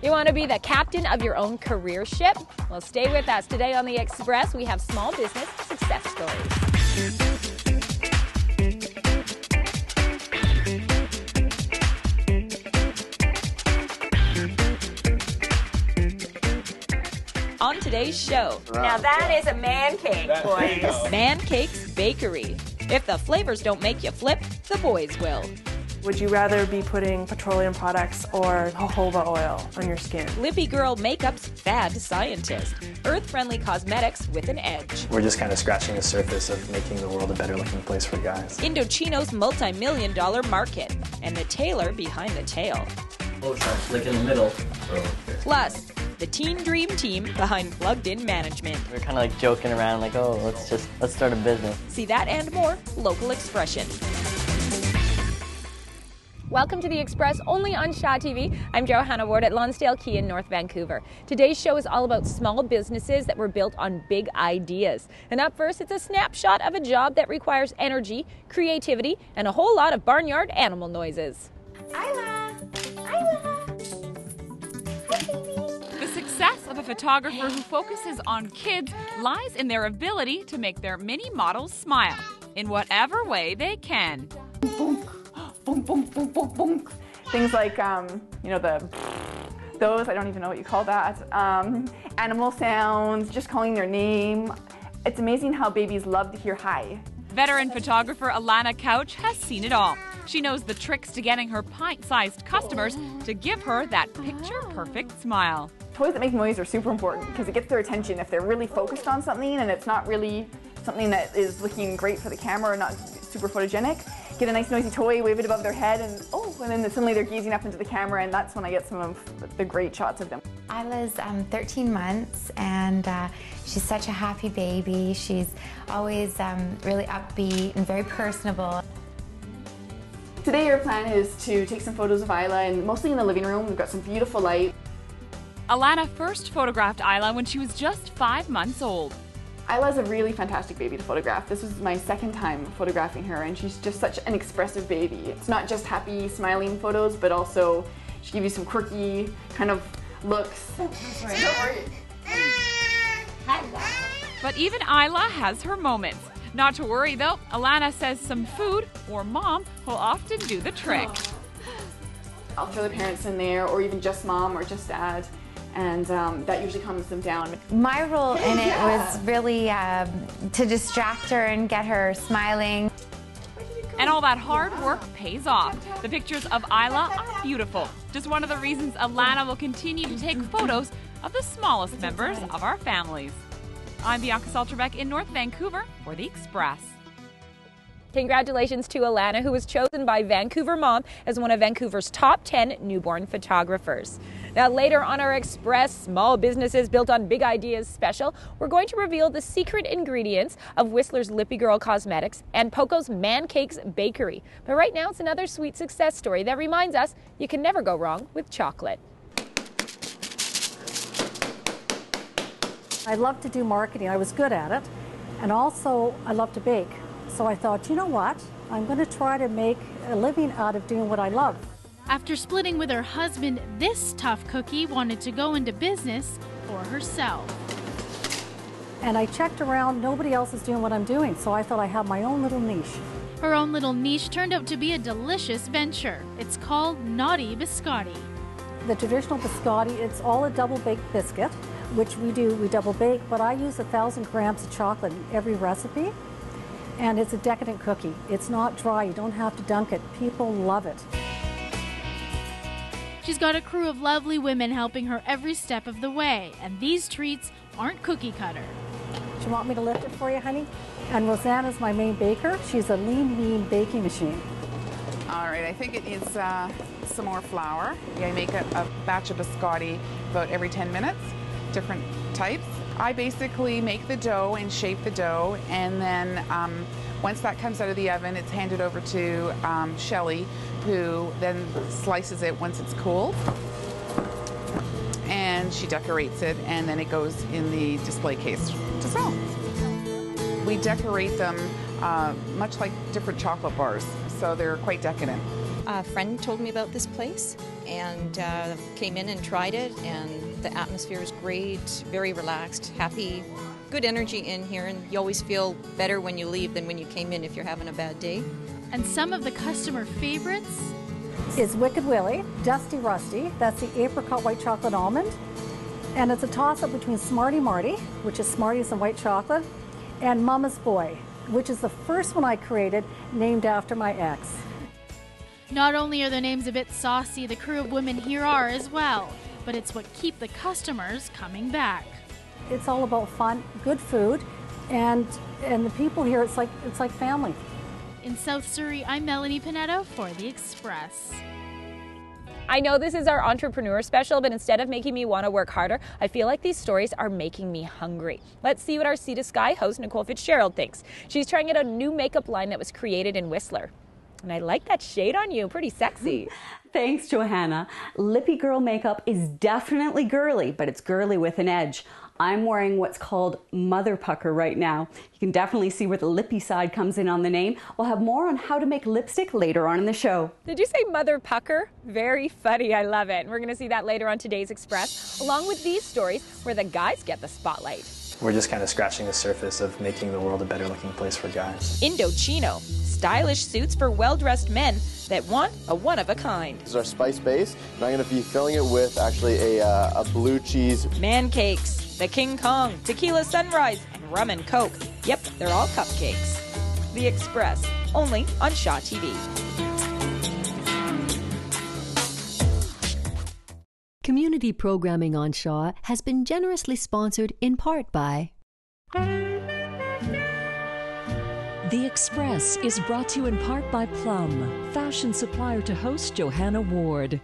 You want to be the captain of your own career ship? Well, stay with us. Today on The Express, we have small business success stories. On today's show, now that is a man cake, boys. Man Cake's Bakery. If the flavors don't make you flip, the boys will. Would you rather be putting petroleum products or jojoba oil on your skin? Lippy Girl Makeup's Fad Scientist. Earth-friendly cosmetics with an edge. We're just kind of scratching the surface of making the world a better looking place for guys. Indochino's multi-million-dollar market. And the tailor behind the tail. Oh, sharps, like in the middle. Plus, the teen dream team behind Plugged In Management. We're kind of like joking around, like, oh, let's start a business. See that and more, local expression. Welcome to The Express, only on Shaw TV. I'm Johanna at Lonsdale, Quay in North Vancouver. Today's show is all about small businesses that were built on big ideas. And up first, it's a snapshot of a job that requires energy, creativity, and a whole lot of barnyard animal noises. Isla! Isla! Hi, baby! The success of a photographer who focuses on kids lies in their ability to make their mini models smile in whatever way they can. Boom, boom, boom, boom, boom, boom. Things like, those, I don't even know what you call that. Animal sounds, just calling their name. It's amazing how babies love to hear hi. Veteran photographer Alana Couch has seen it all. She knows the tricks to getting her pint-sized customers to give her that picture-perfect smile. Toys that make noise are super important because it gets their attention if they're really focused on something and it's not really something that is looking great for the camera or not super photogenic. Get a nice noisy toy, wave it above their head, and then suddenly they're gazing up into the camera, and that's when I get some of the great shots of them. Isla's 13 months, and she's such a happy baby. She's always really upbeat and very personable. Today our plan is to take some photos of Isla, and mostly in the living room. We've got some beautiful light. Alana first photographed Isla when she was just 5 months old. Isla's a really fantastic baby to photograph. This was my second time photographing her, and she's just such an expressive baby. It's not just happy, smiling photos, but also she gives you some quirky kind of looks. But even Isla has her moments. Not to worry though, Alana says some food or mom will often do the trick. I'll throw the parents in there, or even just mom or just dad. And that usually calms them down. My role in it was really to distract her and get her smiling. And all that hard work pays off. The pictures of Isla are beautiful. Just one of the reasons Alana will continue to take photos of the smallest members of our families. I'm Bianca Solterbeck in North Vancouver for The Express. Congratulations to Alana, who was chosen by Vancouver Mom as one of Vancouver's top 10 newborn photographers. Now, later on our Express Small Businesses Built on Big Ideas special, we're going to reveal the secret ingredients of Whistler's Lippy Girl Cosmetics and Poco's Man Cake's Bakery. But right now, it's another sweet success story that reminds us you can never go wrong with chocolate. I love to do marketing. I was good at it. And also, I love to bake. So I thought, you know what? I'm going to try to make a living out of doing what I love. After splitting with her husband, this tough cookie wanted to go into business for herself. And I checked around, nobody else is doing what I'm doing, so I thought I had my own little niche. Her own little niche turned out to be a delicious venture. It's called Naughty Biscotti. The traditional biscotti, it's all a double-baked biscuit, which we double bake, but I use 1,000 grams of chocolate in every recipe. And it's a decadent cookie. It's not dry, you don't have to dunk it. People love it. She's got a crew of lovely women helping her every step of the way, and these treats aren't cookie cutter. Do you want me to lift it for you, honey? And Rosanna's my main baker. She's a lean, mean baking machine. All right, I think it needs some more flour. I make a batch of biscotti about every 10 minutes, different types. I basically make the dough and shape the dough, and then once that comes out of the oven, it's handed over to Shelly, who then slices it once it's cool. And she decorates it, and then it goes in the display case to sell. We decorate them much like different chocolate bars, so they're quite decadent. A friend told me about this place, and came in and tried it, and the atmosphere is great, very relaxed, happy, good energy in here, and you always feel better when you leave than when you came in if you're having a bad day. And some of the customer favorites is Wicked Willie, Dusty Rusty, that's the apricot white chocolate almond, and it's a toss-up between Smarty Marty, which is Smarties and white chocolate, and Mama's Boy, which is the first one I created, named after my ex. Not only are the names a bit saucy, the crew of women here are as well, but it's what keep the customers coming back. It's all about fun, good food, and the people here, it's like family. In South Surrey, I'm Melanie Pineda for The Express. I know this is our entrepreneur special, but instead of making me want to work harder, I feel like these stories are making me hungry. Let's see what our Sea to Sky host, Nicole Fitzgerald, thinks. She's trying out a new makeup line that was created in Whistler. And I like that shade on you, pretty sexy. Thanks, Johanna. Lippy Girl makeup is definitely girly, but it's girly with an edge. I'm wearing what's called Mother Pucker right now. You can definitely see where the lippy side comes in on the name. We'll have more on how to make lipstick later on in the show. Did you say Mother Pucker? Very funny, I love it. And we're going to see that later on today's Express, along with these stories where the guys get the spotlight. We're just kind of scratching the surface of making the world a better looking place for guys. Indochino, stylish suits for well-dressed men that want a one-of-a-kind. This is our spice base, and I'm going to be filling it with actually a blue cheese. Man cakes, the King Kong, Tequila Sunrise, and Rum and Coke. Yep, they're all cupcakes. The Express, only on Shaw TV. Community programming on Shaw has been generously sponsored in part by... The Express is brought to you in part by Plum, fashion supplier to host Johanna Ward.